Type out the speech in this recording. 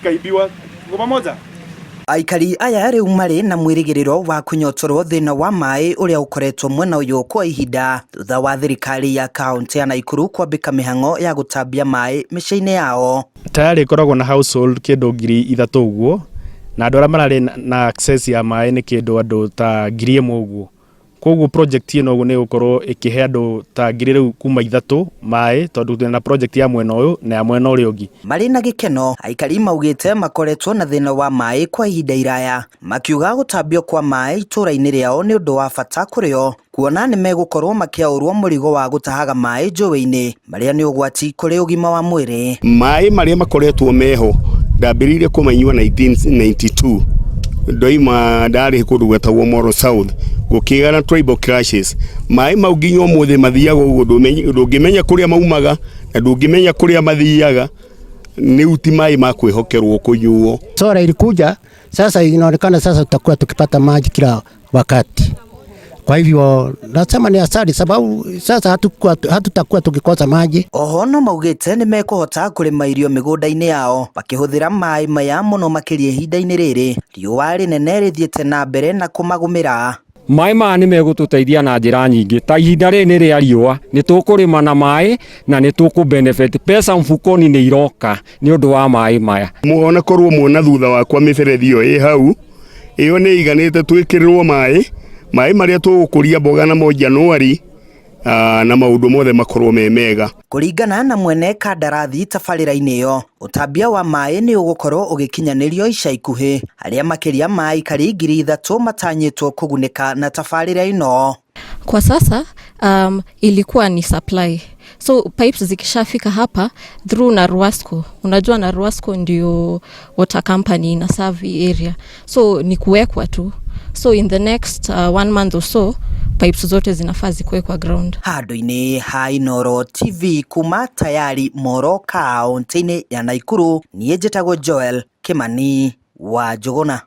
zikaibiwa. Kwa pamoja Aikari aya riu mari na mwirigiriro wa kũnyotorwo thina wa mai uria ukoretwo mwena uyu kwa ihinda thutha wa thirikari ya kaunti ya Aikari kwambika mihang'o ya gutambia mai miciini yao. Tayari ikoragwo na household kindu 3,000 uguo na andu aria marari na access ya mai ni kindu andu ta 1,000 uguo. Koguo project ino uguo ni gukorwo ikihe andu ta 3,000 kuma 3 mai tondu na project ya mwena uyu na ya mwena uria ungi. Mari na gikeno Aikari maugite makoretwo na thina wa mai kwa ihinda iraya, makiuga gutambio kwa mai itura-ini riao ni undu wa bata kurio, kuona ni megukorwo makiaurwo murigo wa gutahaga mai njũĩ-ini maria ni ugwati kuri ugima wa mwiri. Mai maria makoretwo meho ndambiriire kumanyua 1992 ndoima ndari kundu gwetagwo Molo South gukigana tribal clashes. Mai mau nginya umuthi mathiaga uguo ndungimenya kuria maumaga na ndungimenya kuria mathiaga, ni uti mai ma kwihokerwo kunyuo. Sora ilikuja sasa, inaonekana sasa tutakuwa tukipata maji kila wakati. Kwa hivyo nasema ni asali sababu sasa hatutakuwa tukikosa maji. Oho no maugite ni mekuhota kurima irio migunda-ini yao bakihuthira mai maya muno makiria ihinda-ini riri riũa rinene rithiite na mbere na kumagumira. Mai maya ni megututeithia na njira nyingi, ta ihinda riri ni ria riũa ni tukurima na mai na ni tukubenefit, pesa mfukoni ni iroka ni undu wa mai maya. Muona korwo muona thutha wakwa miberethi iyo i hau iyo ni iganite twikirirwo mai maria tugukuria mboga na mo Januari na maundu mothe makorwo me mega. Kuringana na mwene kandarathi tabarĩra-inĩ iyo, utambia wa mai ni ugukorwo ugikinyanirio ica ikuhi, aria makiria ma Aikari 3,000 matanyitwo kuguneka na tabarĩra ino. Kwa sasa ilikuwa ni supply. So pipes zikishafika hapa through na Ruasco. Unajua na Ruasco ndio water company na serve area. So ni kuwekwa tu. So in the next 1 month or so pipes zote zinafaa zikuwekwa ground. Handũ-inĩ ha Inooro TV kuma tayari Molo kaunti-inĩ ya Aikari, niĩ njĩtagwo Joel Kimani wa Njũgũna.